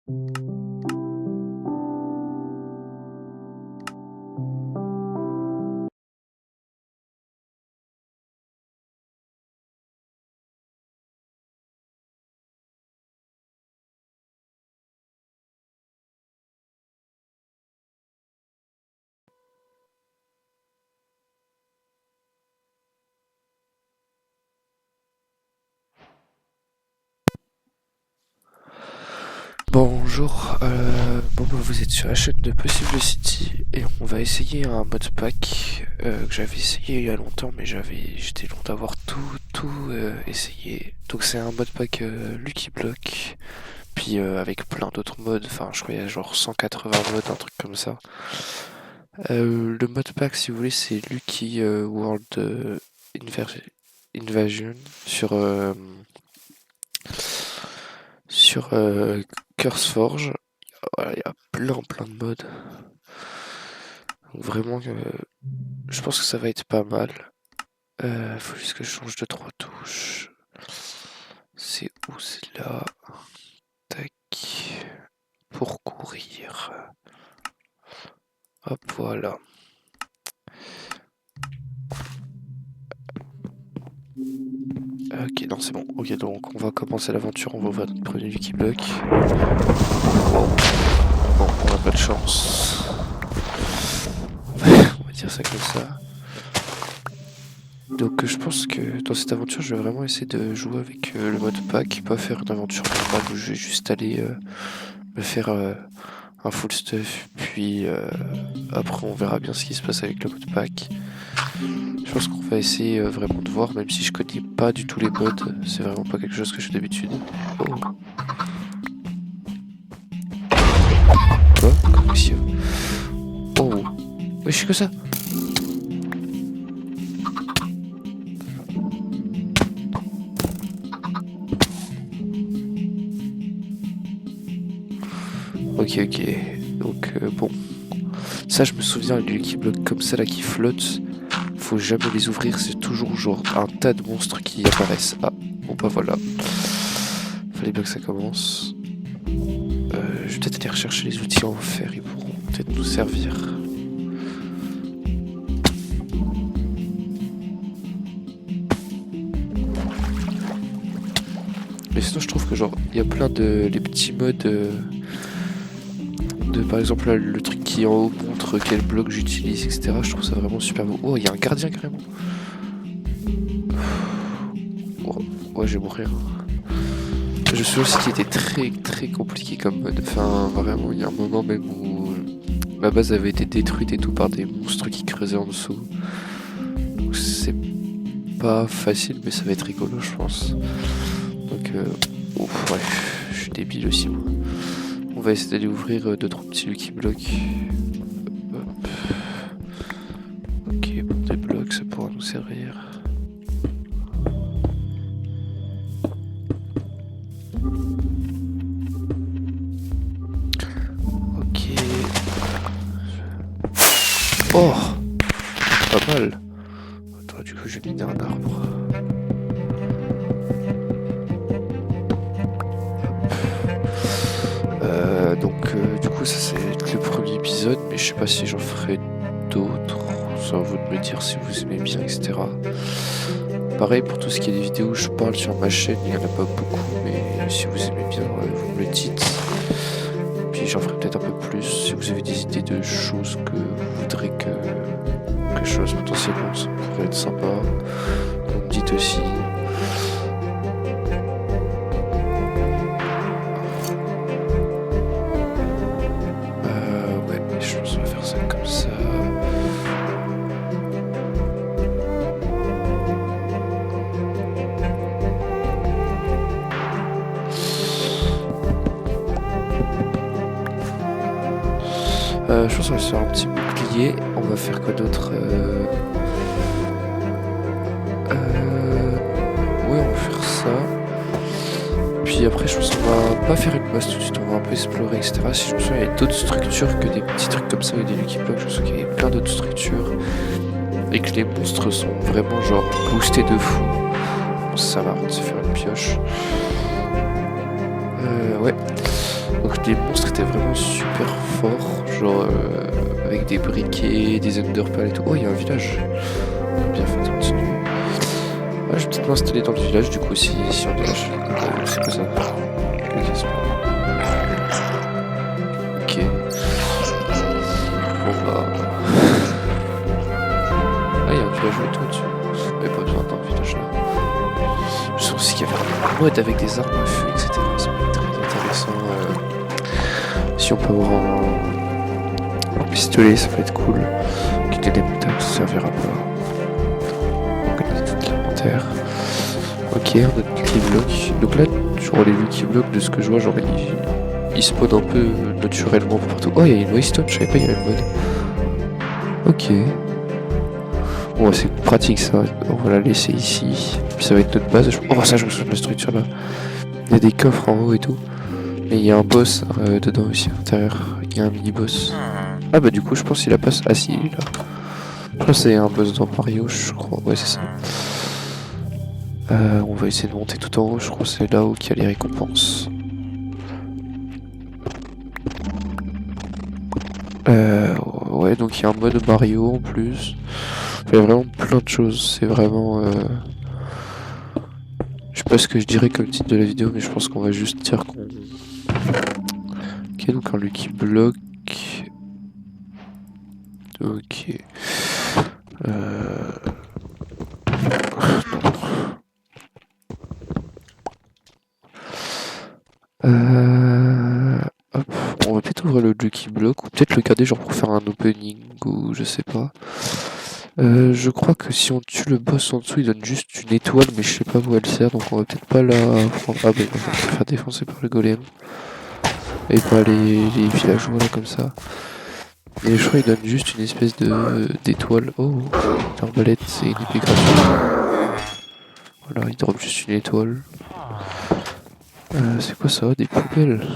Bonjour, vous êtes sur la chaîne de Possible City et on va essayer un modpack que j'avais essayé il y a longtemps, mais j'étais long d'avoir tout essayé. Donc c'est un modpack Lucky Block, puis avec plein d'autres modes, enfin je crois qu'il y a genre 180 modes, un truc comme ça. Le modpack, si vous voulez, c'est Lucky World Invasion sur CurseForge. Voilà, il y a plein de modes. Donc vraiment, je pense que ça va être pas mal. Faut juste que je change de 3 touches. C'est où? C'est là. Tac. Pour courir. Hop, voilà. Ok, non, c'est bon. Ok, donc on va commencer l'aventure. On va ouvrir notre premier Lucky Block. Wow. Bon, on a pas de chance. On va dire ça comme ça. Donc je pense que dans cette aventure, je vais vraiment essayer de jouer avec le mode pack, pas faire une aventure normale où je vais juste aller me faire un full stuff, puis après on verra bien ce qui se passe avec le mode pack. Je pense qu'on va essayer vraiment de voir, même si je connais pas du tout les modes, c'est vraiment pas quelque chose que je fais d'habitude. Oh. Quoi? Qu'est-ce Oh. Oui, je suis que ça. Ok, donc bon. Ça, je me souviens, les Lucky Blocks comme ça là qui flottent, faut jamais les ouvrir, c'est toujours genre un tas de monstres qui apparaissent. Ah, bon bah voilà. Fallait bien que ça commence. Je vais peut-être aller rechercher les outils en fer, ils pourront peut-être nous servir. Mais sinon, je trouve que genre, il y a plein de les petits modes de par exemple là, le truc qui en haut montre quel bloc j'utilise, etc. Je trouve ça vraiment super beau. Oh, il y a un gardien carrément. Oh, ouais, je vais mourir. Je suis aussi qui était très compliqué comme mode. Enfin, vraiment, il y a un moment même où ma base avait été détruite et tout par des monstres qui creusaient en dessous. Donc c'est pas facile, mais ça va être rigolo, je pense. Donc, ouf, ouais, je suis débile aussi, moi. On va essayer d'aller ouvrir 2-3 petits Lucky Blocks. Hop. Ok, bon, des blocs, ça pourra nous servir. Ok. Oh, pas mal. Attends, du coup, je vais miner un arbre. Du coup, ça c'est le premier épisode, mais je sais pas si j'en ferai d'autres. C'est à vous de me dire si vous aimez bien, etc. Pareil pour tout ce qui est des vidéos où je parle sur ma chaîne, il y en a pas beaucoup, mais si vous aimez bien, vous me le dites. Puis j'en ferai peut-être un peu plus. Si vous avez des idées de choses que vous voudrez que je fasse potentiellement, ça pourrait être sympa. Vous me dites aussi. Ouais, je pense qu'on va faire ça comme ça. Je pense qu'on va se faire un petit bouclier. On va faire quoi d'autre Ouais, on va faire ça. Puis après, je pense qu'on va pas faire une base tout de suite, on va un peu explorer, etc. Si je me souviens, il y a d'autres structures que des petits trucs comme ça avec des Lucky Blocks. Je me souviens qu'il y avait plein d'autres structures. Et que les monstres sont vraiment genre boostés de fou. Bon, ça va, on va se faire une pioche. Ouais. Donc les monstres étaient vraiment super forts, genre avec des briquets, des enderpearls et tout. Oh, il y a un village. Bien fait, continue. Ouais, je vais peut-être m'installer dans le village du coup si on doit lâcher. C'est quoi ça? Ok. Bon bah. Ah, il y a un village et tout au-dessus. Mais pas besoin d'un village là. Je trouve aussi qu'il y avait un mode avec des armes à feu, etc. Ça peut être très intéressant. Si on peut avoir un pistolet, ça peut être cool. Quitter des montagnes, ça servira pas. Organiser tout l'inventaire. Ok, on a de Lucky Block. Donc là, genre les Lucky Block, de ce que je vois, genre ils spawnent un peu naturellement partout. Oh, il y a une Waystone, je savais pas, il y avait une mode. Ok. Bon, c'est pratique ça, on va la laisser ici. Puis ça va être notre base. Oh, ça, je me souviens de la structure là. Il y a des coffres en haut et tout. Et il y a un boss dedans aussi à l'intérieur. Il y a un mini-boss. Ah bah du coup, je pense qu'il a pas... Ah si, il est là. Je crois que c'est un boss dans Mario, je crois. Ouais, c'est ça. On va essayer de monter tout en haut. Je crois que c'est là où il y a les récompenses. Ouais, donc il y a un mode Mario en plus. Il y a vraiment plein de choses. C'est vraiment... Je sais pas ce que je dirais comme titre de la vidéo, mais je pense qu'on va juste dire qu'on... Ok, donc un Lucky Block. Ok. Hop. On va peut-être ouvrir le Lucky Block, ou peut-être le garder genre pour faire un opening, ou je sais pas. Je crois que si on tue le boss en dessous, il donne juste une étoile, mais je sais pas où elle sert, donc on va peut-être pas la prendre. Ah bah on va se faire défoncer par le golem. Et pas les villageois là comme ça. Et je crois qu'il donne juste une espèce d'étoile. Oh, l'arbalète, c'est une épée gratuite. Voilà, il drop juste une étoile. C'est quoi ça? Des poubelles?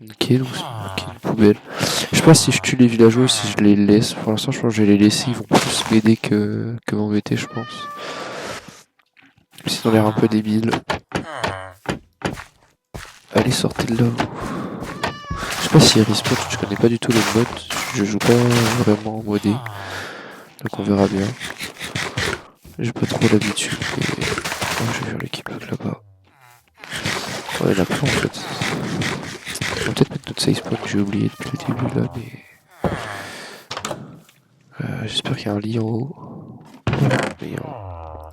Ok, donc c'est marqué une poubelle. Je sais pas si je tue les villageois ou si je les laisse. Pour l'instant, je pense que je vais les laisser. Ils vont plus m'aider que m'embêter, je pense. Ils ont l'air un peu débiles. Allez, sortez de là. Je sais pas si respawn, je connais pas du tout le mode. Je joue pas vraiment en modé. Donc on verra bien. J'ai pas trop l'habitude. Mais... Oh, je vais faire l'équipe là-bas. Ouais, il y en a plein en fait. On va peut-être mettre notre save spawn que j'ai oublié depuis le début là, mais... J'espère qu'il y a un lit en haut. Mais,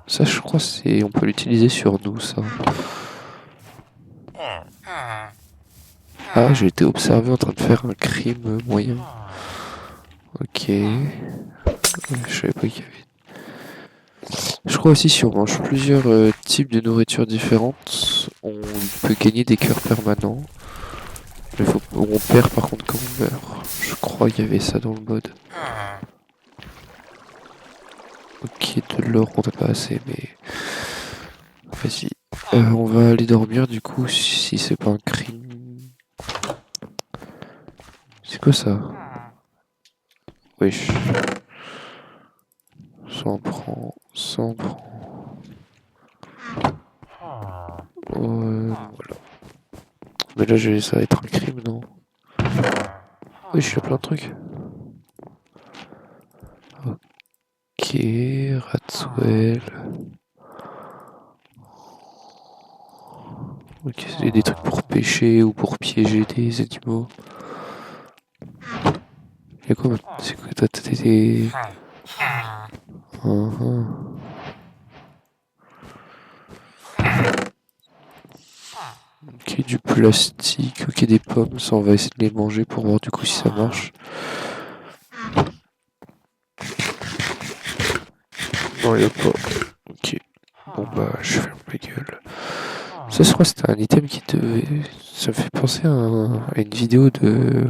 ça, je crois, c'est on peut l'utiliser sur nous, ça. Ah, j'ai été observé en train de faire un crime moyen. Ok. Je savais pas qu'il y avait... Je crois aussi si on mange plusieurs types de nourriture différentes, on peut gagner des cœurs permanents. Mais on perd par contre quand on meurt. Je crois qu'il y avait ça dans le mode. Ok, de l'or on n'a pas assez, mais... Vas-y. On va aller dormir du coup, si c'est pas un crime. C'est quoi ça? Wesh. Ça en prend, ça en prend. Voilà. Mais là, ça va être un crime, non? Oui, je suis plein de trucs. Ok, Ratswell. Ok, c'est des trucs pour pêcher ou pour piéger des animaux. Y'a quoi? C'est quoi? T'as des... Ok, du plastique, ok, des pommes, ça on va essayer de les manger pour voir du coup si ça marche. Non, y'a pas. Ok. Bon bah, je ferme ma gueule. Ça, je crois que c'était un item qui devait... Ça me fait penser à une vidéo de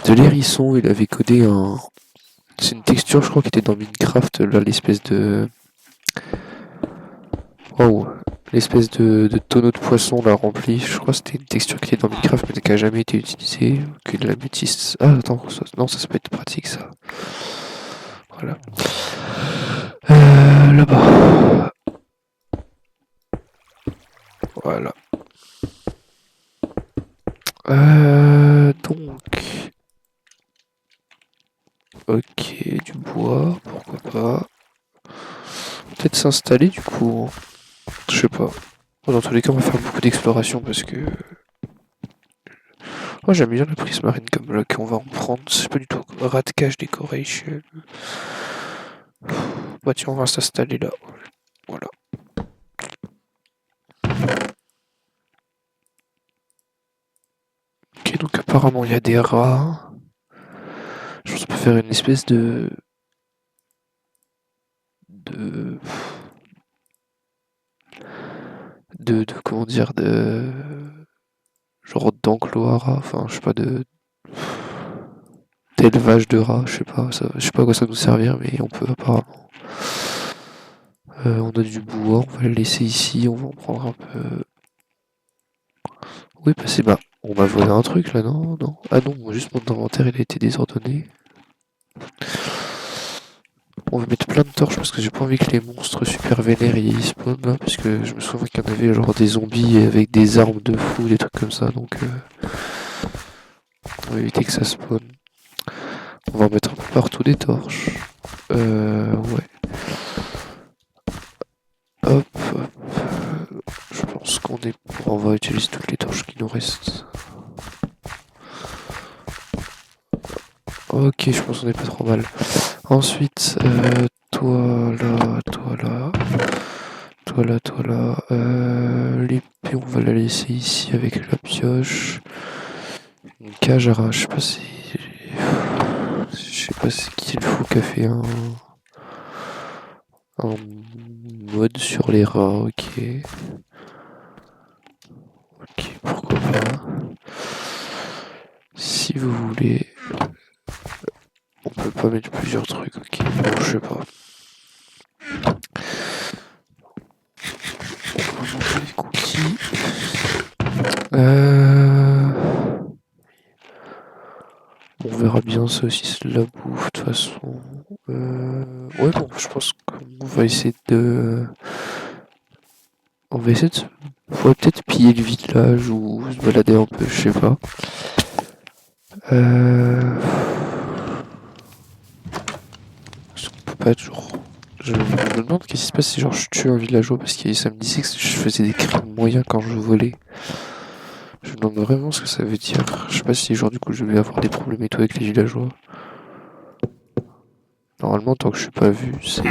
l'hérisson. Il avait codé un... C'est une texture, je crois, qui était dans Minecraft, là, l'espèce de... Waouh. L'espèce de tonneau de poisson là rempli, je crois que c'était une texture qui était dans Minecraft mais qui n'a jamais été utilisée, que de la métisse. Ah attends, non ça peut être pratique ça. Voilà. Là-bas. Voilà. Donc... Ok, du bois, pourquoi pas. Peut-être s'installer du coup. Je sais pas. Bon, dans tous les cas, on va faire beaucoup d'exploration parce que... Moi j'aime bien la prismarine comme bloc, on va en prendre. C'est pas du tout rat cache decoration. Bah tiens, on va s'installer là. Voilà. Ok, donc apparemment il y a des rats. Je pense qu'on peut faire une espèce de... comment dire, genre d'enclos à rats, enfin je sais pas, d'élevage de rats, je sais pas, ça, je sais pas à quoi ça nous servir, mais on peut apparemment. On a du bois, on va le laisser ici, on va en prendre un peu. Oui, bah c'est bah, on m'a volé un truc là, non? Non. Ah non, juste mon inventaire il a été désordonné. On va mettre plein de torches parce que j'ai pas envie que les monstres super vénères y spawnent là, parce que je me souviens qu'il y en avait genre des zombies avec des armes de fou, des trucs comme ça, donc on va éviter que ça spawn. On va en mettre un peu partout des torches. Ouais. Hop, hop. Je pense qu'on est... On va utiliser toutes les torches qui nous restent. Ok, je pense qu'on est pas trop mal. Ensuite, toi là, toi là. Toi là, toi là. L'épée, on va la laisser ici avec la pioche. Une cage à rats, je sais pas si... Je sais pas c'est qui le fou qui a fait un mode sur les rats, ok. Ok, pourquoi pas. Si vous voulez... On peut pas mettre plusieurs trucs, ok. Bon, je sais pas. On va manger les cookies. On verra bien ça aussi, c'est de la bouffe de toute façon. Ouais, bon, je pense qu'on va essayer de... On va essayer de... On pourrait peut-être piller le village ou se balader un peu, je sais pas. Parce qu'on peut pas toujours... Je me demande qu'est-ce qui se passe si genre je tue un villageois parce que ça me disait que je faisais des crimes moyens quand je volais. Je me demande vraiment ce que ça veut dire. Je sais pas si genre du coup je vais avoir des problèmes et tout avec les villageois. Normalement tant que je suis pas vu, c'est...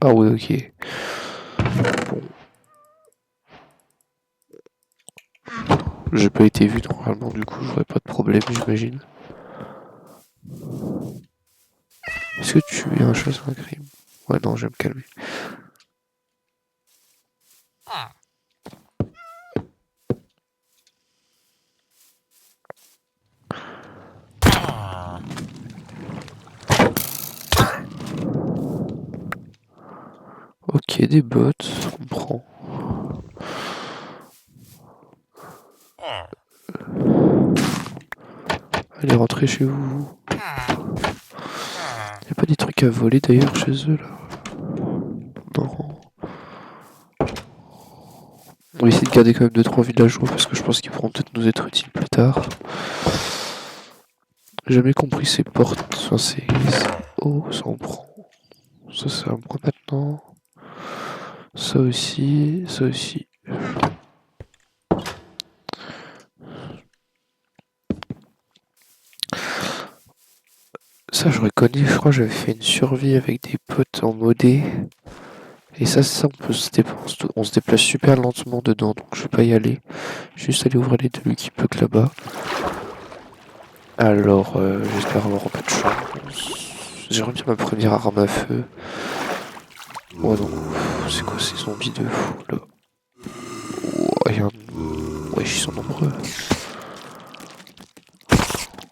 Ah ouais, ok. Bon. J'ai pas été vu normalement, du coup j'aurais pas de problème, j'imagine. Est-ce que tu es un chat sur un crime? Ouais, non, je vais me calmer. Ok, des bottes, on prend. Allez, rentrez chez vous. Y'a pas des trucs à voler d'ailleurs chez eux là? Non. On va essayer de garder quand même 2-3 villageois parce que je pense qu'ils pourront peut-être nous être utiles plus tard. J'ai jamais compris ces portes. Enfin, c'est... Oh, ça on prend. Ça, c'est à moi maintenant. Ça aussi, ça aussi. Ça, je reconnais, je crois que j'avais fait une survie avec des potes en modé. Et ça, on se déplace super lentement dedans, donc je vais pas y aller. Juste aller ouvrir les deux Lucky Puck là-bas. Alors, j'espère avoir un peu de chance. J'ai remis ma première arme à feu. Oh non, c'est quoi ces zombies de fou là? Oh, y a un... Ouais, ils sont nombreux.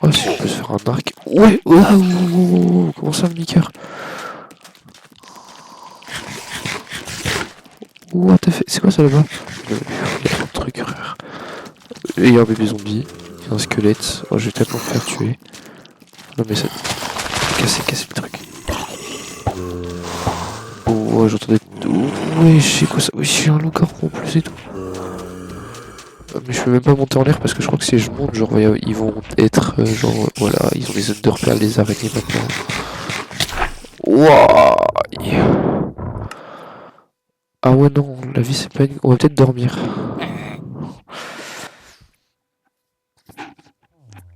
Oh, si on peut se faire un arc. Ouais, waouh, comment ça, Micker? What the fait? C'est quoi ça là-bas? Il y a trop de trucs, frère. Et il y a un bébé zombie, il y a un squelette. Oh, je vais tellement me faire tuer. Non mais ça... Casser le truc. Oh, j'entendais. Oh, ouais, je sais quoi ça. Oui, j'ai un loup-garou en plus et tout. Mais je peux même pas monter en l'air parce que je crois que si je monte, genre, ils vont être genre, voilà, ils ont des zones de repère, les araignées maintenant. Wouah! Ah ouais, non, la vie c'est pas une... On va peut-être dormir.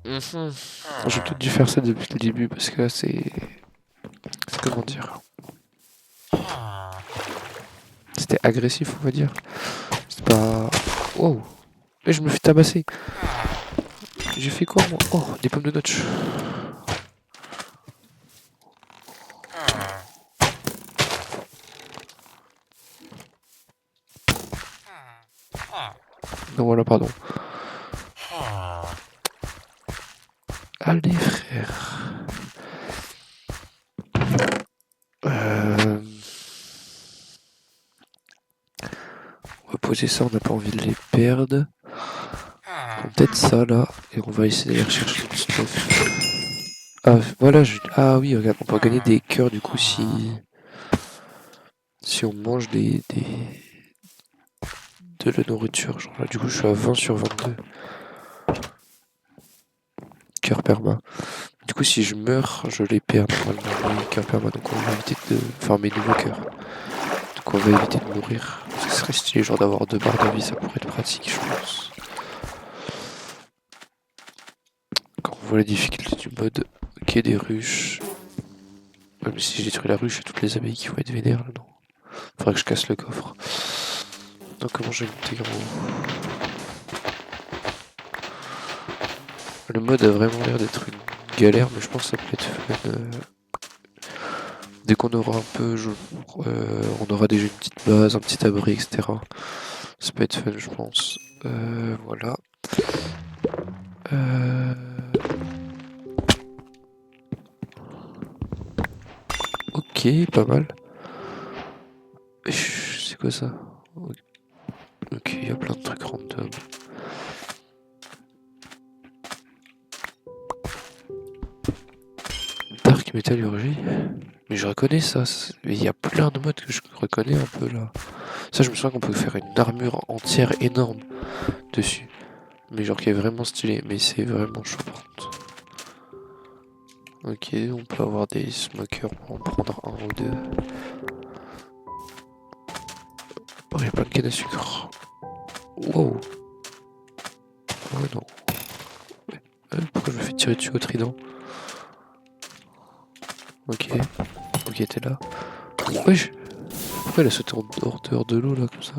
J'ai peut-être dû faire ça depuis le début parce que là c'est. Comment dire? C'était agressif, on va dire. C'est pas. Wow! Et je me fais tabasser! J'ai fait quoi moi? Oh, des pommes de notch! Non, voilà, pardon. Allez, frère. On va poser ça, on n'a pas envie de les perdre. Peut-être ça là, et on va essayer d'aller rechercher du stuff. Ah, voilà, ah oui, regarde, on peut gagner des cœurs du coup si on mange de la nourriture. Genre là, du coup, je suis à 20 sur 22. Cœur perma. Du coup, si je meurs, je les perds normalement, les cœurs perma. Donc on va éviter de. Enfin, mes nouveaux cœurs. Donc on va éviter de mourir. Ce serait stylé, genre d'avoir 2 barres de vie, ça pourrait être pratique, je pense. Quand on voit la difficulté du mode, ok, des ruches. Même si j'ai détruit la ruche, il y a toutes les abeilles qui vont être vénères là, non. Faudrait que je casse le coffre. Donc comment je vais monter en haut? Le mode a vraiment l'air d'être une galère, mais je pense que ça peut être fun. Dès qu'on aura un peu, on aura déjà une petite base, un petit abri, etc. Ça peut être fun, je pense. Voilà. Ok, pas mal. C'est quoi ça? Ok, il y a plein de trucs random. Dark métallurgie. Mais je reconnais ça. Il y a plein de modes que je reconnais un peu là. Ça, je me souviens qu'on peut faire une armure entière énorme dessus. Mais genre qui est vraiment stylé. Mais c'est vraiment chaud par contre. Ok, on peut avoir des smokers pour en prendre un ou deux. Oh, il y a plein de cannes à sucre. Wow. Oh non. Pourquoi je me fais tirer dessus au trident? Ok. Ok, t'es là. Wesh. Pourquoi elle a sauté en dehors de l'eau là comme ça?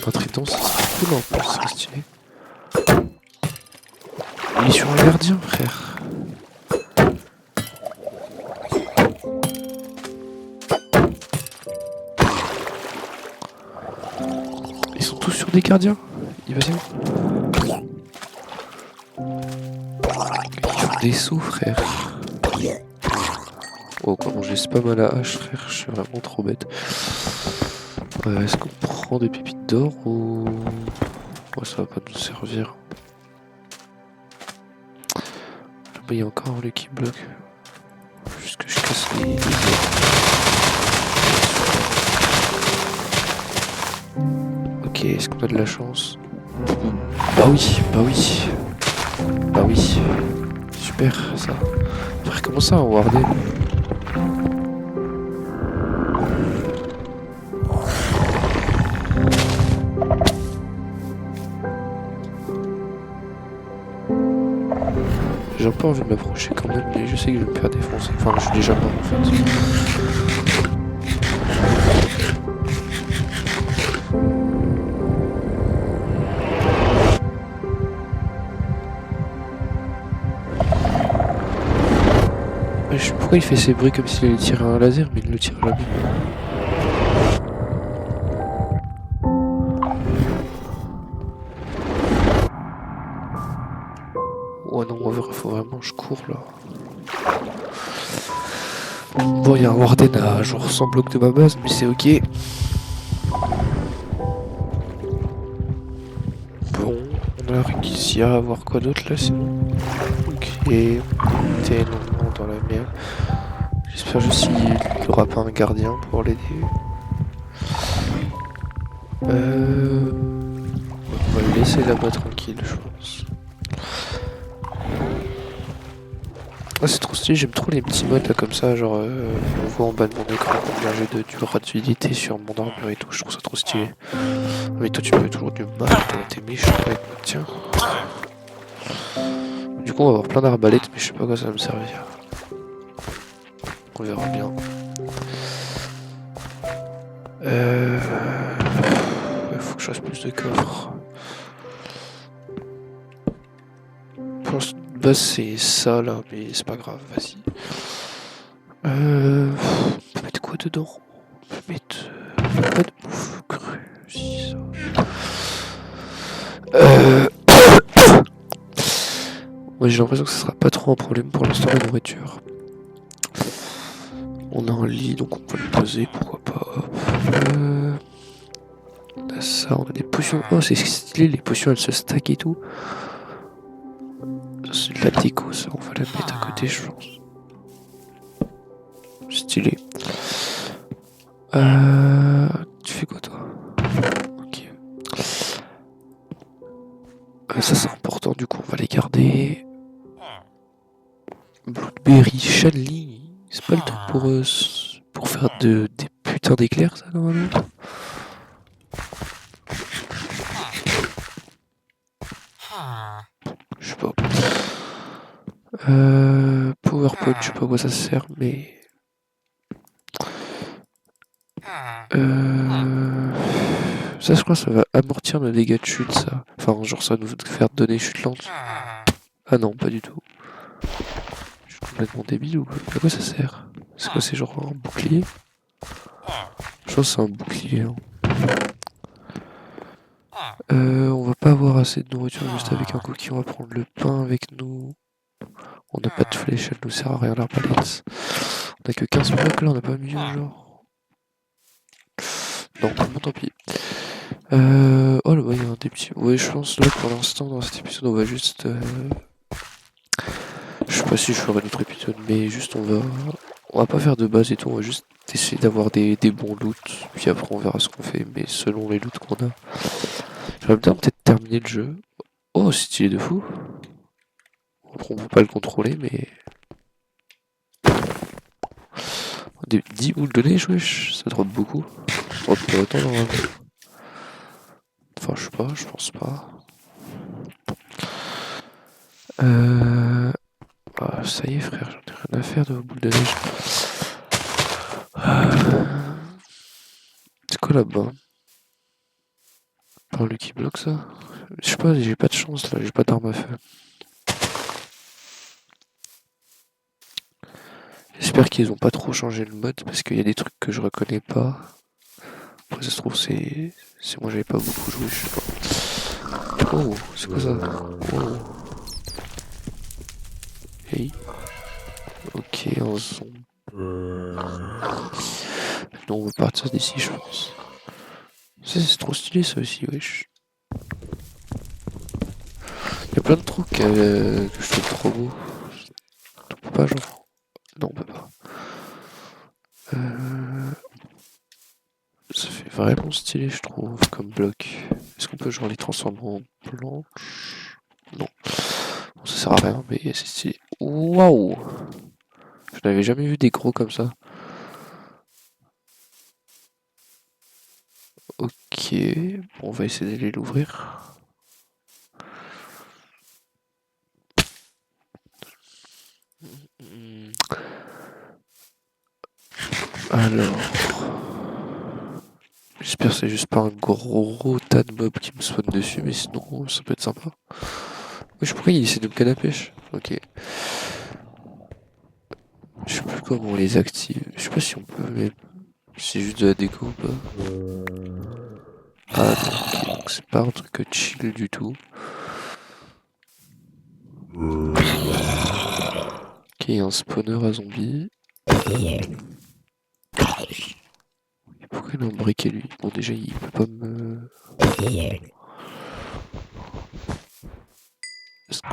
Un trident, ça serait cool en plus, ça serait stylé. Il est sur un gardien, frère. Ils sont tous sur des gardiens. Il va où? Ils font des sauts, frère. Oh, comment j'ai spam à la hache, frère. Je suis vraiment trop bête. Est-ce qu'on prend des pépites d'or ou... Ouais, ça va pas nous servir. Là-bas, il y a encore un qui bloque. Juste que je casse les... Ok, est-ce qu'on a de la chance? Bah oui, bah oui. Bah oui. Super, ça. Frère, comment ça, en wardé? J'ai un peu envie de m'approcher quand même, mais je sais que je vais me faire défoncer. Enfin, je suis déjà mort en fait. Je sais pourquoi il fait ces bruits comme s'il allait tirer un laser, mais il ne le tire jamais. Oh non, faut vraiment que je cours là. Bon, il y a un Warden à genre 100 blocs de ma base, mais c'est ok. Bon. La réquisition, voir quoi d'autre là, c'est bon. Ok, t'es longuement dans la merde. J'espère juste qu'il n'y aura pas un gardien pour l'aider. On va le laisser là-bas tranquille, je pense. Ah, c'est trop stylé, j'aime trop les petits modes là comme ça, genre on voit en bas de mon écran combien j'ai de durabilité sur mon armure et tout, je trouve ça trop stylé. Mais toi tu peux toujours du mal, t'es méchant avec moi, tiens. Du coup on va avoir plein d'arbalètes mais je sais pas à quoi ça va me servir. On verra bien. Il faut que je fasse plus de coffres. Pour l'instant, de base c'est ça là, mais c'est pas grave, vas-y. On peut mettre quoi dedans? On peut mettre pas de bouffe crue, si ça. Moi j'ai l'impression que ce sera pas trop un problème pour l'instant la nourriture. On a un lit donc on peut le poser, pourquoi pas. On a ça, on a des potions. Oh c'est stylé, les potions elles se stack et tout. C'est de la déco ça, on va la mettre à côté je pense. Stylé. Tu fais quoi toi? Ok. Ça c'est important du coup on va les garder. Bloodberry, Shanley, c'est pas le truc pour faire des putains d'éclairs ça normalement? Je sais pas. PowerPoint, je sais pas à quoi ça sert, mais... Ça, je crois que ça va amortir nos dégâts de chute, ça. Enfin, genre, ça va nous faire donner chute lente. Ah non, pas du tout. Je suis complètement débile ou quoi? À quoi ça sert? C'est quoi, c'est genre un bouclier? Je pense que c'est un bouclier. Hein. On va pas avoir assez de nourriture juste avec un cookie, on va prendre le pain avec nous. On n'a pas de flèche, elle nous sert à rien l'arbalète. On a que 15 blocs là, on a pas mieux genre. Non, bon tant pis. Oh là-bas il y a des petits... Ouais je pense là pour l'instant dans cet épisode on va juste... Je sais pas si je ferai d'autres épisodes mais juste on va... On va pas faire de base et tout, on va juste essayer d'avoir des bons loots. Puis après on verra ce qu'on fait mais selon les loots qu'on a. J'aurais bien peut-être terminer le jeu. Oh stylé de fou. On peut pas le contrôler mais... 10 boules de neige wesh, ça drop beaucoup. Ça drop pas autant normalement. Enfin, je sais pas, je pense pas. Ah, ça y est, frère, j'en ai rien à faire de vos boules de neige. C'est quoi là-bas? Par lui qui bloque ça? Je sais pas, j'ai pas de chance là, j'ai pas d'arme à feu. J'espère qu'ils ont pas trop changé le mode parce qu'il y a des trucs que je reconnais pas. Après, ça se trouve, c'est moi, j'avais pas beaucoup joué, je sais pas. Oh, c'est quoi ça? Oh. Hey. Ok, un son. Non, on va partir d'ici, je pense. Ça, c'est trop stylé, ça aussi, wesh. Il y a plein de trucs que je trouve trop beaux. On peut pas, genre. Non, on peut pas. Ça fait vraiment stylé, je trouve, comme bloc. Est-ce qu'on peut, genre, les transformer en planches? Non. Bon, ça sert à rien, mais c'est stylé. Waouh! Je n'avais jamais vu des gros comme ça. Ok, bon, on va essayer d'aller l'ouvrir. Alors, j'espère que c'est juste pas un gros tas de mobs qui me spawn dessus, mais sinon ça peut être sympa. Wesh, pourquoi il essaie de me canne à pêche? Ok. Je sais plus comment on les active. Je sais pas si on peut, mais c'est juste de la déco ou pas. Ah non, ok, donc c'est pas un truc chill du tout. Ok, il y a un spawner à zombies. Pourquoi il a un briquet lui? Bon déjà il peut pas me...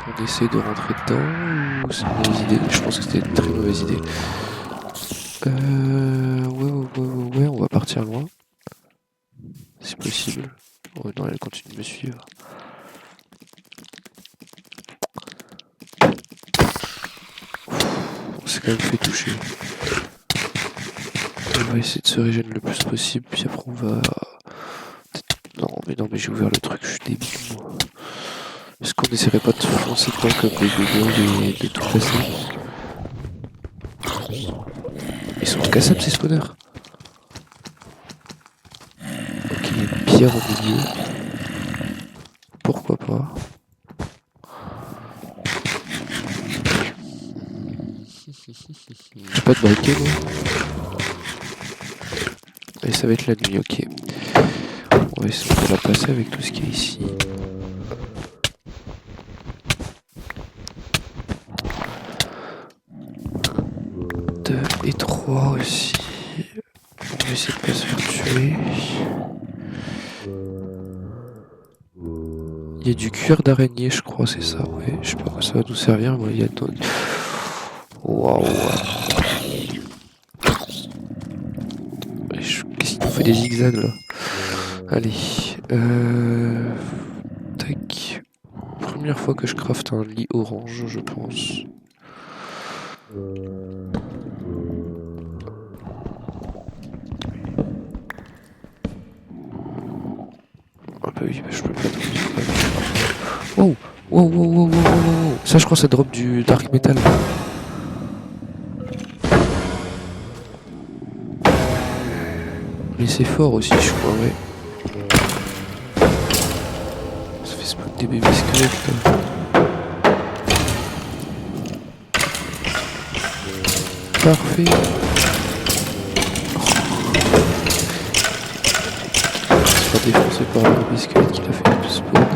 qu'on essaie de rentrer dedans ou c'est une mauvaise idée? Je pense que c'était une très mauvaise idée. Ouais, on va partir loin. C'est possible. Oh non, elle continue de me suivre. On s'est quand même fait toucher. On va essayer de se régénérer le plus possible, puis après on va... Non mais j'ai ouvert le truc, je suis débile moi. Est-ce qu'on essaierait pas de se foncer dedans comme des bébés et de tout casser? Ils sont cassables ces spawners. Ok, il y a une pierre au milieu. Pourquoi pas? J'ai pas de briquet moi. Et ça va être la nuit, ok. On va essayer de la passer avec tout ce qu'il y a ici. 2 et 3 aussi. On va essayer de pas se faire tuer. Il y a du cuir d'araignée, je crois, c'est ça. Ouais, je sais pas quoi ça va nous servir, mais il y a d'autres. Waouh. Qu'est-ce qu'il nous fait des zigzags là? Allez. Tac. Première fois que je crafte un lit orange, je pense. Ah bah oui, bah je peux pas trop. Wow. Ça je crois que ça drop du dark metal. Mais c'est fort aussi je crois, ouais. Ça fait spawn des bébés squelettes là. Parfait. Se faire défoncer par le bébé squelette qu'il a fait le spawn.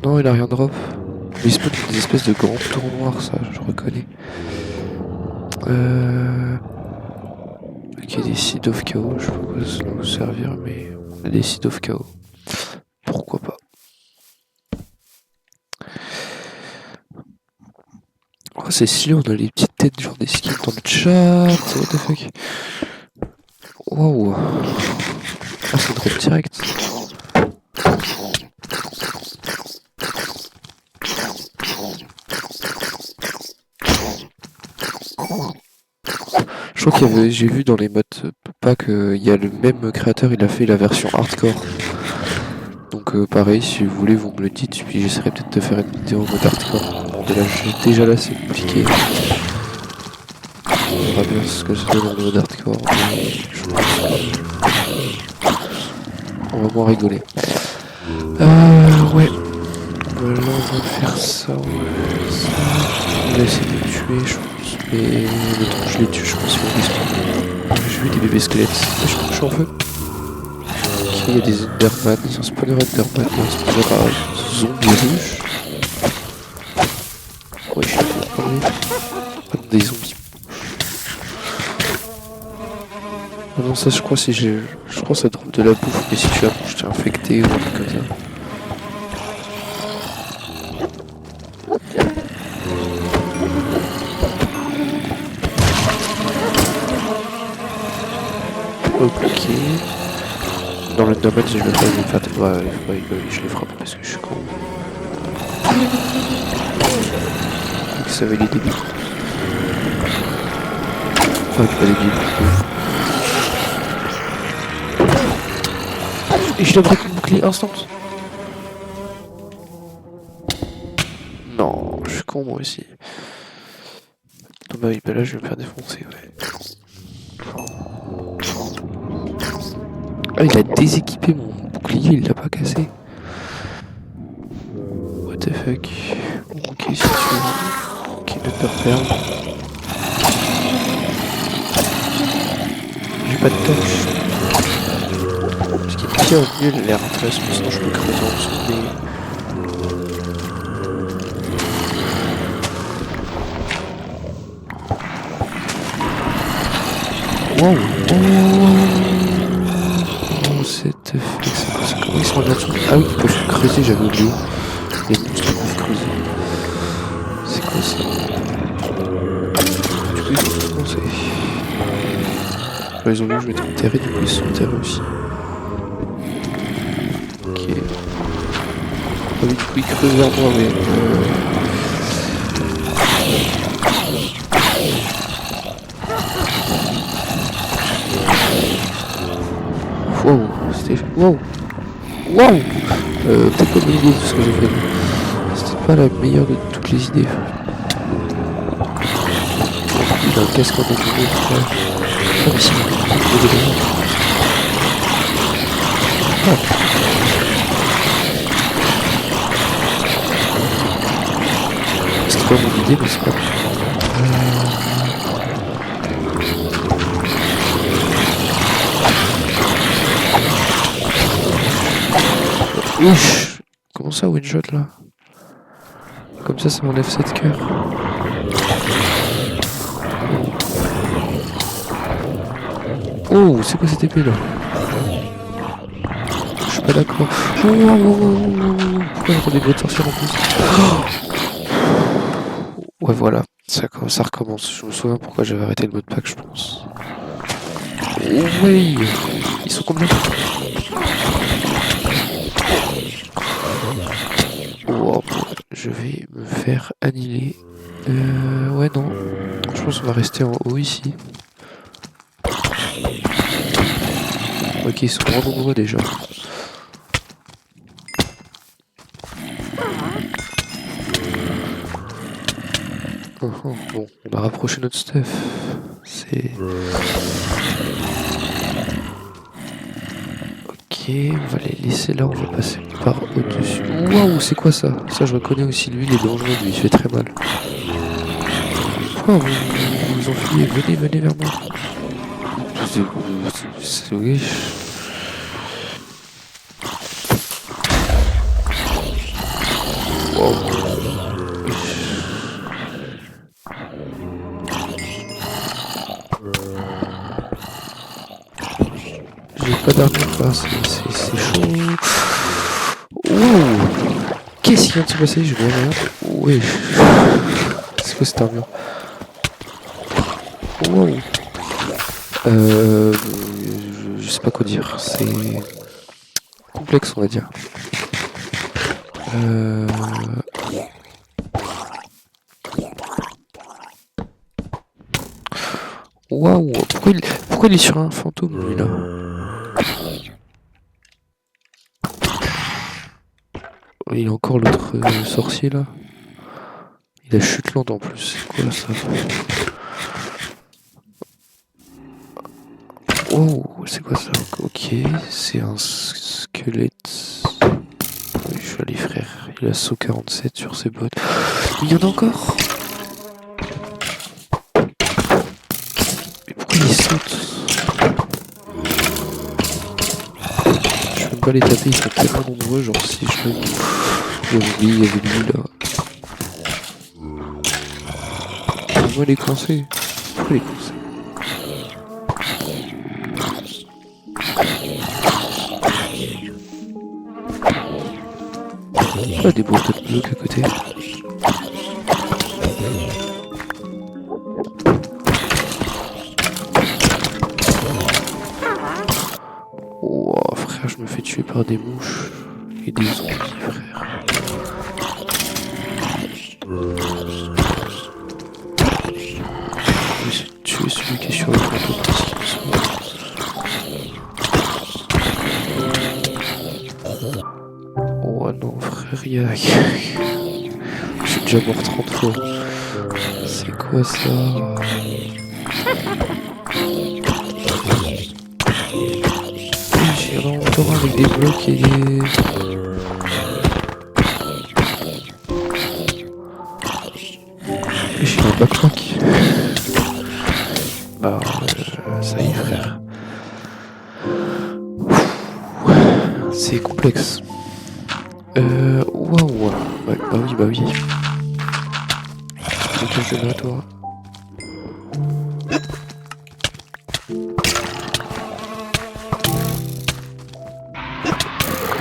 Non, il a rien drop. Mais il spawn des espèces de grands tours noirs, ça, je reconnais. Ok, des seeds of chaos, je sais pas quoi ça va nous servir, mais on a des seeds of chaos. Pourquoi pas. Oh, c'est stylé, on a les petites têtes genre des skins dans le chat. What the fuck. Wow. Ah, c'est drop direct. Je crois qu'il y avait, j'ai vu dans les modes pack, il y a le même créateur, il a fait la version hardcore. Donc pareil, si vous voulez, vous me le dites, puis j'essaierai peut-être de faire une vidéo en mode hardcore. Bon, déjà là, c'est compliqué. On verra bien ce que je fais dans le mode hardcore. On va moins rigoler. Ouais. Là, on va faire ça, ouais. Ça. On va essayer de les tuer, je pense. Mais le temps que je les tue, je pense qu'on risque. J'ai vu des bébés squelettes. Je crois que je suis en feu. Ok, il y a des Enderman. Ils ont spawner Enderman. Ils ont spawner à zombie rouge. Ouais, je suis pour parler. Des zombies. Ah non, ça, je crois, si j'ai. Je crois que ça drop de la bouffe. Mais si tu la manges, t'es infecté ou un truc comme ça. Ok. Dans le domaine, je vais faire des... Ouais, je les frappe parce que je suis con. Donc ça va les débiles. Enfin, pas débiles. Et je dois break mon bouclier instant. Non, je suis con moi aussi. Bah oui, bah là je vais me faire défoncer, ouais. Ah, il a déséquipé mon bouclier, il l'a pas cassé. What the fuck. Ok, si tu veux. Ok, ne pas perdre. J'ai pas de torche. Ce qui est pire au milieu, il a l'air intéressant, sinon je peux creuser en dessous des... Wow. Oh, c'était fait, c'est quoi ça? ils sont en dessous. Ah oui, ils peuvent creuser, j'avais oublié. Les monstres peuvent creuser. C'est quoi ça? Du coup, ils ont commencé. Ils ont vu que je m'étais enterré, du coup ils se sont enterrés aussi. Ok. Ah oui, du coup ils creusent vers moi, mais... Wow, c'était... Wow. Wow. Peut-être pas bonne idée tout ce que j'ai fait. C'était pas la meilleure de toutes les idées. Il a un casque en déguisé, frère. Ah mais si, il est derrière. Ah. C'était pas mon idée, mais c'est pas grave. Ouch. Comment ça, one shot là? Comme ça m'enlève 7 cœurs. Oh, c'est quoi cette épée là? Je suis pas d'accord. Oh, oh, oh, oh, oh. Pourquoi j'entends des bruits de sorcières en plus? Oh. Ouais, voilà, ça recommence. Je me souviens pourquoi j'avais arrêté le mode pack, je pense. Oh, oui. Ils sont combien? Oh, je vais me faire annihiler. Ouais, non. Je pense qu'on va rester en haut ici. Ok, ils sont vraiment nombreux déjà. Bon, on a rapproché notre stuff. C'est... Ok, on va les laisser là, on va passer par au-dessus. Waouh, c'est quoi ça? Ça, je reconnais aussi, lui, il est dangereux, lui, il fait très mal. Pourquoi vous enfuyez? Venez vers moi. C'est oui. Wow. J'ai pas d'armure là, c'est chaud. Wow. Qu'est-ce qui vient de se passer? Je vois rien. Oui. C'est quoi cette armure? Wow. Je sais pas quoi dire. C'est complexe, on va dire. Waouh. Pourquoi il est sur un fantôme, lui, là? Il a encore l'autre sorcier, là. Il a Chuteland en plus. C'est quoi, ça? Oh, c'est quoi ça? Ok, c'est un squelette. Oui, je suis allé, frère. Il a saut 47 sur ses bottes. Il y en a encore? Mais pourquoi il saute? Je peux même pas les taper, ils sont tellement nombreux. Genre, si je peux. J'ai oublié, il y avait lui là. Moi, il est coincé. Pourquoi il est coincé? Pourquoi des boîtes de blocs à côté? Oh, frère, je me fais tuer par des mouches et des zombies, frère. Je vais tuer celui qui est sur le plateau principal. Oh non, frère, je suis déjà mort 30 fois. C'est quoi ça? J'ai encore avec des blocs et des... J'ai un backpack. Bah, ça y est, frère. C'est complexe. Waouh. Ouais, bah oui. Ok, je vais là, toi.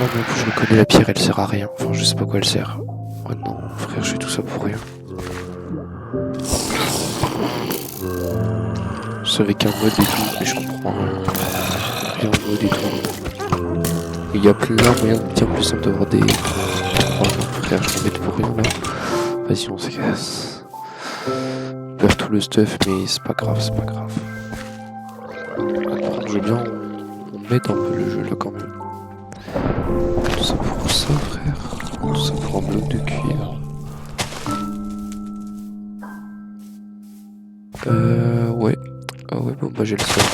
Non mais en plus je le connais, la pierre elle sert à rien. Enfin je sais pas quoi elle sert. Oh non frère, je fais tout ça pour rien. C'est avec un mode et tout, mais je comprends rien au mode et tout. Il y a plein de moyens de bien plus simple d'avoir des... Oh non frère, je m'embête pour rien là. Vas-y on se casse. On perd tout le stuff mais c'est pas grave, c'est pas grave. Par contre je veux bien on m'aide un peu le jeu là quand même. Tout ça pour ça frère. Tout ça pour un bloc de cuivre. Ouais. Ah ouais, bon bah j'ai le seul.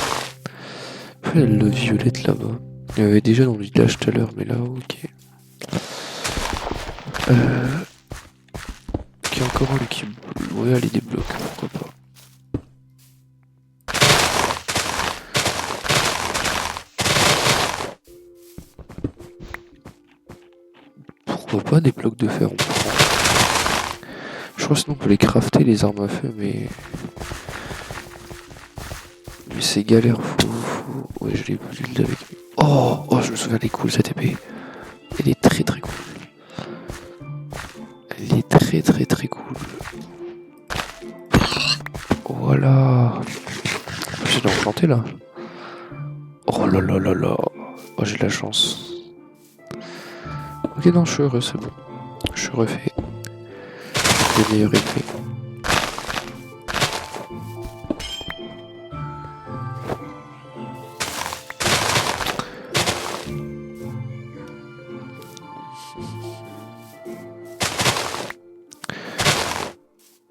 Après, il y a le violette là-bas. Il y avait déjà dans le village tout à l'heure, mais là, ok. Ok, encore un qui... Ouais, allez, des blocs, pourquoi pas. Pourquoi pas des blocs de fer, on prend. Je crois sinon on peut les crafter, les armes à feu, mais... Mais c'est galère, Ouais, je l'ai build avec... Oh, je me souviens, elle est cool cette épée. Elle est très très cool. Elle est très très très cool. Voilà. J'ai de l'enchanter là. Oh là là là là. Oh, j'ai de la chance. Ok, non, je suis heureux, c'est bon. Je suis refait. J'ai meilleur épée.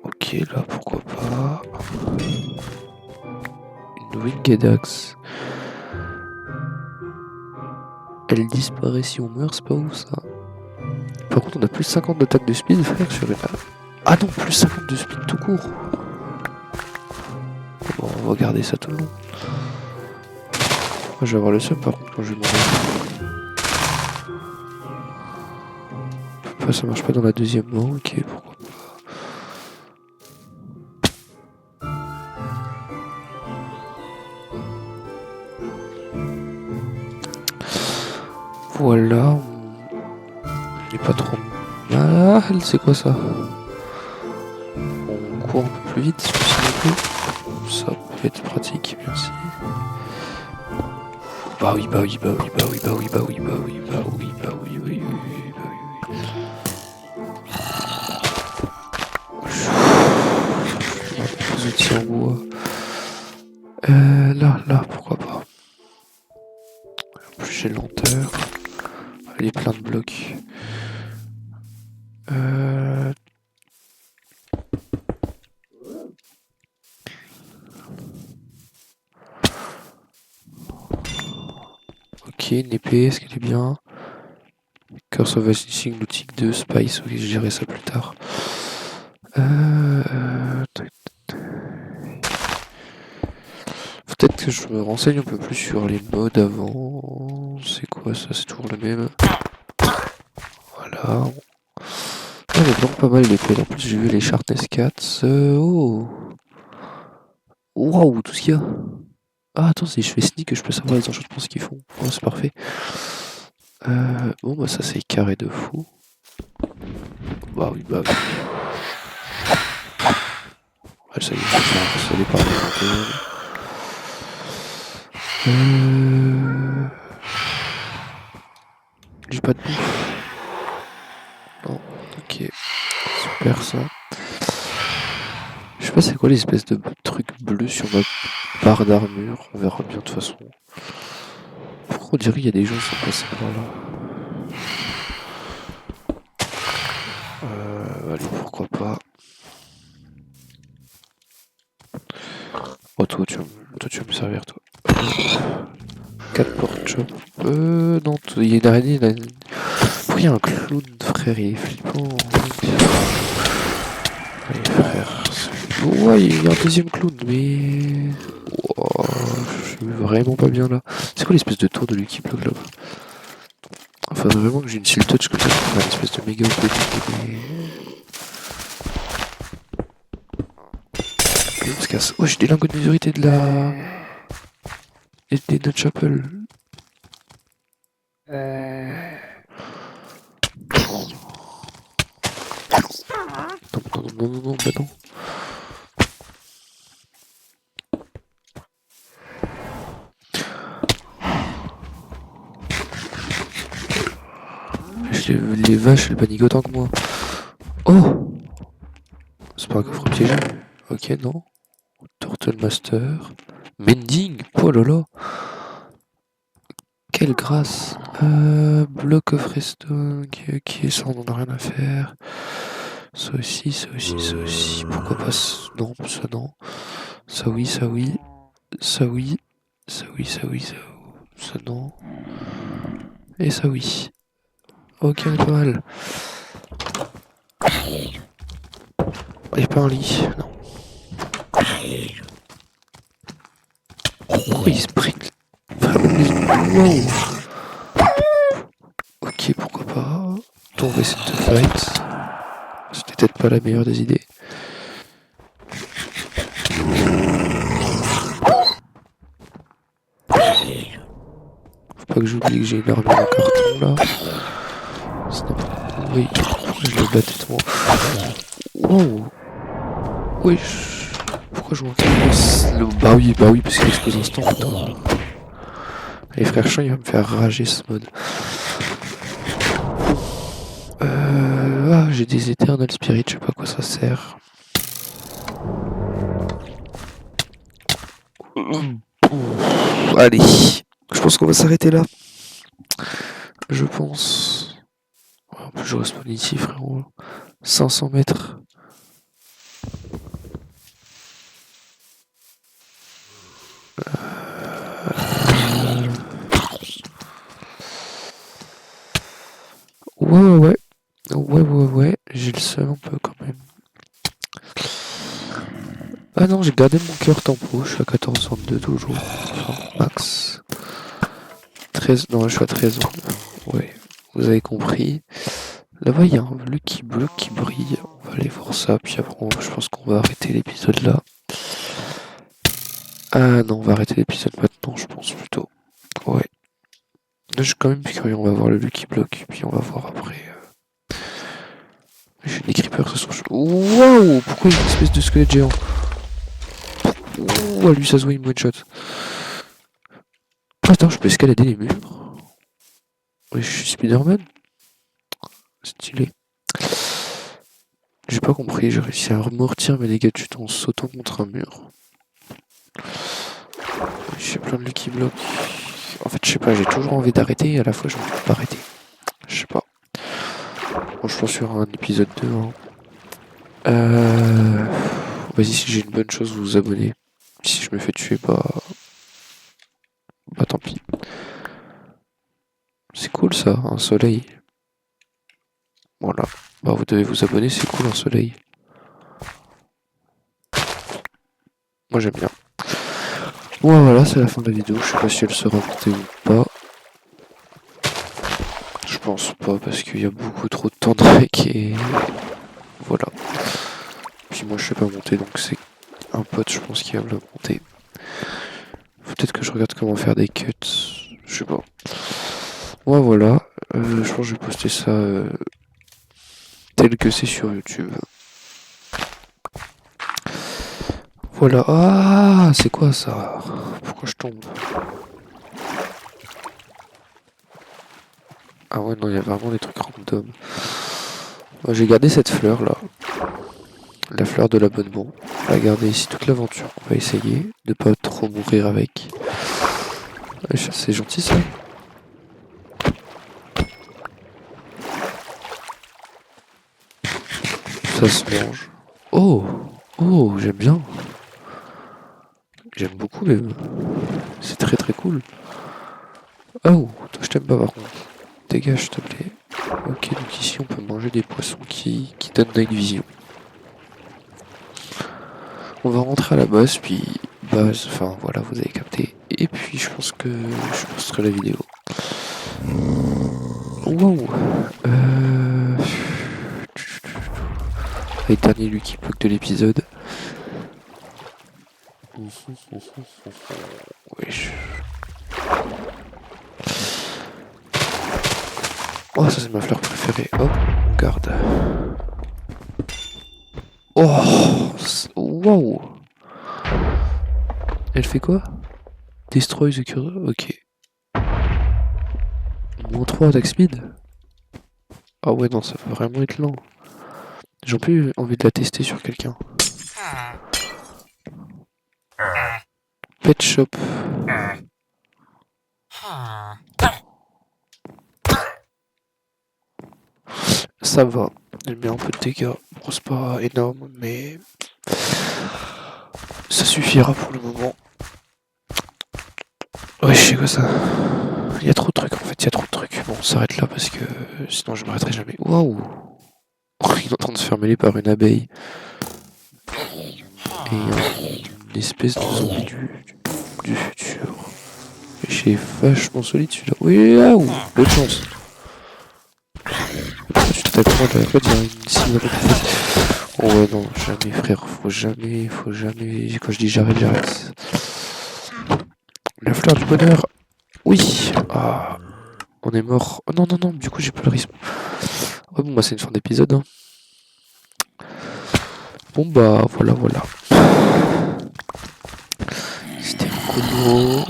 Ok, là, pourquoi pas. Une Winged Axe. Elle disparaît si on meurt, c'est pas ouf ça. Par contre, on a plus 50 d'attaque de speed, frère, sur une... Ah non, plus 50 de speed tout court. Bon, on va garder ça tout le long. Moi, je vais avoir le seum par contre quand je vais mourir. Enfin, ça marche pas dans la deuxième main, ok, pourquoi pas. Voilà. J'ai pas trop mal, c'est quoi ça? On court un peu plus vite, ça peut être pratique, merci. Bah oui, bah oui, bah oui, bah oui, bah oui, bah oui, bah oui, bah oui, bah oui, oui, oui, bah oui, oui. Les outils en bois. Là, pourquoi pas. En plus j'ai lenteur. Allez, plein de blocs. Ok, une épée, est-ce qu'elle est bien? Curse of Vanishing, Nautique 2, Spice, ok, je dirai ça plus tard. Peut-être que je me renseigne un peu plus sur les modes avant. C'est quoi ça? C'est toujours le même. Voilà. Ah, il y a vraiment pas mal d'épées. En plus, j'ai vu les Sharpness 4. Oh! Waouh, tout ce qu'il y a! Ah, attends, si je fais sneak, je peux savoir les enchantements ce qu'ils font. Oh, c'est parfait. Bon, bah, ça, c'est carré de fou. Bah oui, bah oui. Ouais, ça y est, je vais faire ça par J'ai pas de bouffe. Non, ok. Super ça. Je sais pas c'est quoi l'espèce de truc bleu sur ma barre d'armure. On verra bien de toute façon. Pourquoi on dirait qu'il y a des gens qui sont passés par là? Allez, pourquoi pas. Oh, toi, tu vas me servir, toi. 4 porte shop. Non, il y a une araignée. Pourquoi il y a un clown, frère? Il est flippant. Allez, frère. Ouais, il y a un deuxième clown, mais... Oh, je suis vraiment pas bien là. C'est quoi l'espèce de tour de Lucky Block là-bas? Enfin, vraiment que j'ai une shield touch comme ça pour faire une espèce de méga opening. Et on se casse. Oh, j'ai des lingots de mesurité de la... Et des Nut Chapel. non, non, non, bah non. Les vaches, elles paniquent autant que moi. Oh! C'est pas un coffre piégé. Ok, non. Turtle Master. Mending! Oh là là! Quelle grâce! Block of Redstone. Ok, ça on en a rien à faire. Ça aussi, ça aussi, ça aussi. Pourquoi pas? Non, ça non. Ça oui, ça oui. Ça oui. Ça oui, ça oui, ça non. Et ça oui. Ok, on est pas mal. Y'a pas un lit, non. Pourquoi il sprint? Wow. Ok, pourquoi pas. On va essayer de fight. C'était peut-être pas la meilleure des idées. Faut pas que j'oublie que j'ai une armure en carton là. Sinon, oui, je le bats tellement. Wow. Oui, pourquoi je vois un bah oui, parce qu'il explose instant. Putain. Allez, frère Chan, il va me faire rager ce mode. Ah, j'ai des Eternal Spirit, je sais pas à quoi ça sert. Allez, je pense qu'on va s'arrêter là. Je pense. En plus, je respawn ici, frérot. 500 mètres. Ouais. Ouais. J'ai le seum un peu quand même. Ah non, j'ai gardé mon cœur tempo. Je suis à 14,22 toujours. Enfin, max. 13. Non, je suis à 13. Ouais, vous avez compris. Là-bas, il y a un Lucky Block qui brille. On va aller voir ça. Puis après, je pense qu'on va arrêter l'épisode là. Ah non, on va arrêter l'épisode maintenant, je pense plutôt. Ouais. Là, je suis quand même curieux. On va voir le Lucky Block. Puis on va voir après. J'ai des creepers, ça se Waouh! Pourquoi il y a une espèce de squelette géant? Ouh, lui, ça se voit, il me one shot. Oh, attends, je peux escalader les murs. Ouais, je suis Spider-Man. Stylé. J'ai pas compris, j'ai réussi à amortir mes dégâts de chute en sautant contre un mur. J'ai plein de Lucky Block. En fait, je sais pas, j'ai toujours envie d'arrêter et à la fois j'ai envie de pas arrêter. Je sais pas. Bon, je pense qu'il y aura un épisode 2. Hein. Vas-y, si j'ai une bonne chose, vous vous abonnez. Si je me fais tuer, bah tant pis. C'est cool ça, un soleil. Voilà. Bah vous devez vous abonner, c'est cool un soleil. Moi j'aime bien. Bon voilà, c'est la fin de la vidéo. Je sais pas si elle sera montée ou pas. Je pense pas parce qu'il y a beaucoup trop de temps avec et voilà. Puis moi je sais pas monter donc c'est un pote je pense qui va me la monter. Peut-être que je regarde comment faire des cuts. Je sais pas. Moi voilà. Je pense que je vais poster ça tel que c'est sur YouTube. Voilà. Ah, c'est quoi ça? Pourquoi je tombe? Ah ouais, non, il y a vraiment des trucs random. Moi, j'ai gardé cette fleur là. La fleur de l'abonnement. On va garder ici toute l'aventure. On va essayer de pas trop mourir avec. Ouais, c'est gentil ça. Ça se mange. Oh, j'aime bien. J'aime beaucoup même. C'est très très cool. Oh, toi je t'aime pas par contre. Dégage s'il te plaît. Ok, donc ici on peut manger des poissons qui donnent de la vision. On va rentrer à la base, puis base, enfin voilà, vous avez capté. Et puis je pense que je posterai la vidéo. Wow. Les derniers Lucky Block de l'épisode. Wesh. Oh, ça c'est ma fleur préférée. Hop, on garde. Oh, wow. Elle fait quoi? Destroy the cursor. Ok. -3 attack speed. Ah ouais, non, ça va vraiment être lent. J'ai plus envie de la tester sur quelqu'un. Pet shop. Ça va. Elle met un peu de dégâts. Bon, c'est pas énorme, mais ça suffira pour le moment. Ouais, je sais quoi ça. Il y a trop de trucs en fait, il y a trop de trucs. Bon, on s'arrête là parce que sinon je m'arrêterai jamais. Waouh! Il est en train de se faire mêler par une abeille. Et une espèce de zombie du futur. Et j'ai vachement solide celui-là. Oui, waouh! Bonne chance. Pourquoi tu t'attaques à moi de la fois dire une cible avec ta tête? Oh ouais, non, jamais frère, faut jamais. Quand je dis j'arrête, j'arrête. La fleur du bonheur. Oui! Ah, on est mort. Oh non, non, non, du coup j'ai pas le risque. Ouais, bon, bah c'est une fin d'épisode. Hein. Bon, bah voilà. C'était colo.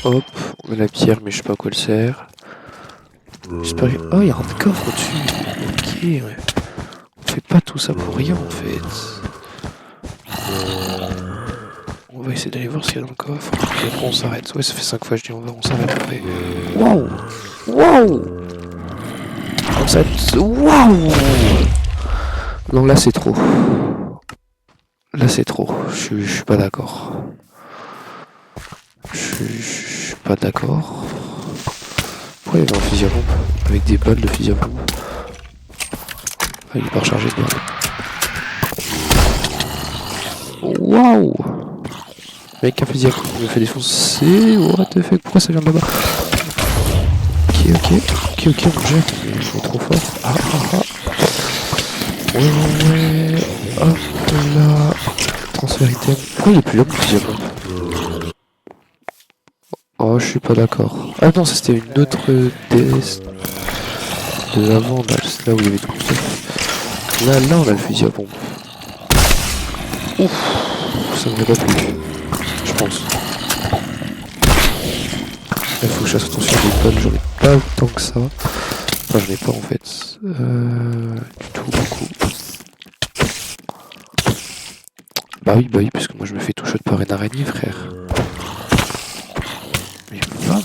Hop, on a la pierre, mais je sais pas à quoi elle sert. J'espère que... Oh, il y a un coffre au-dessus. Ok, ouais. On fait pas tout ça pour rien en fait. On va essayer d'aller voir ce qu'il y a dans le coffre. Et après on s'arrête. Ouais, ça fait 5 fois que je dis on s'arrête après. Waouh! Waouh! On s'arrête. Waouh! Non, là c'est trop. Là c'est trop. Je suis pas d'accord. Je suis pas d'accord. Pourquoi il y avait un fusil à pompe avec des balles de fusil à pompe? Ah, il est pas rechargé de merde. Waouh! Mec, un fusil à pompe me fait défoncer. What the fuck? Pourquoi ça vient de là-bas? Ok, on jette. Mais je suis trop fort. Ah. Ouais. Hop là. Transfert item. Pourquoi il est plus là mon fusil à pompe? Oh, je suis pas d'accord. Ah non, ça c'était une autre DS de avant, là où il y avait tout ça. Là, on a le fusil à pompe. Ouf, ça ne m'est pas plu, je pense. Il faut que je fasse attention des balles, j'en ai pas autant que ça. Enfin, j'en ai pas en fait. Du tout, beaucoup. Bah oui, parce que moi je me fais tout shot par une araignée, frère. Mais va.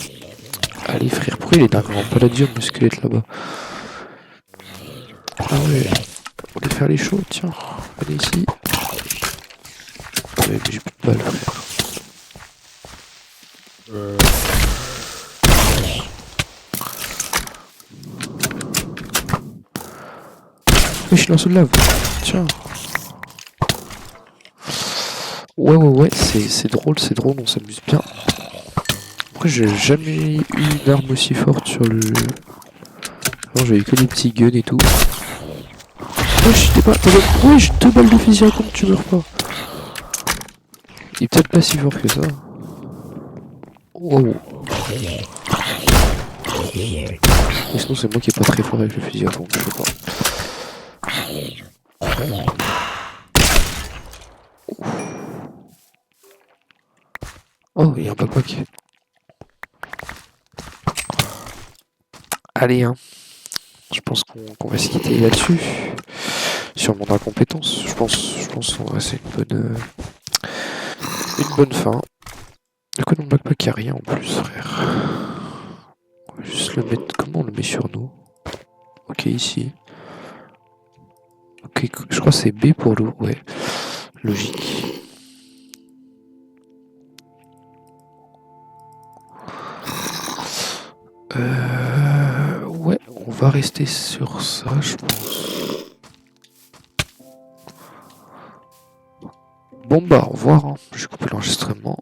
Allez, frère, pourquoi il est d'un grand palladium, le squelette là-bas? Ah ouais, on va faire les shows, tiens. Allez ici. Ouais, mais j'ai plus de balles, frère. Oui, je lance de lave. Tiens. Ouais, c'est drôle, on s'amuse bien. Après, j'ai jamais eu une arme aussi forte sur le... Avant, j'avais que des petits guns et tout. Wesh, j'ai 2 balles de fusil à pompe, tu meurs pas. Il est peut-être pas si fort que ça. Wow. Et sinon, c'est moi qui est pas très fort avec le fusil à pompe, je sais pas. Oh, il y a un backpack. Allez, hein. Je pense qu'on va se quitter là-dessus. Sur mon incompétence. Je pense que c'est une bonne fin. De quoi dans le backpack, il n'y a rien en plus, frère. On va juste le mettre... Comment on le met sur nous? Ok, ici. Ok, je crois que c'est B pour l'eau. Ouais, logique. Ouais, on va rester sur ça, je pense. Bon bah, au revoir. Hein. J'ai coupé l'enregistrement.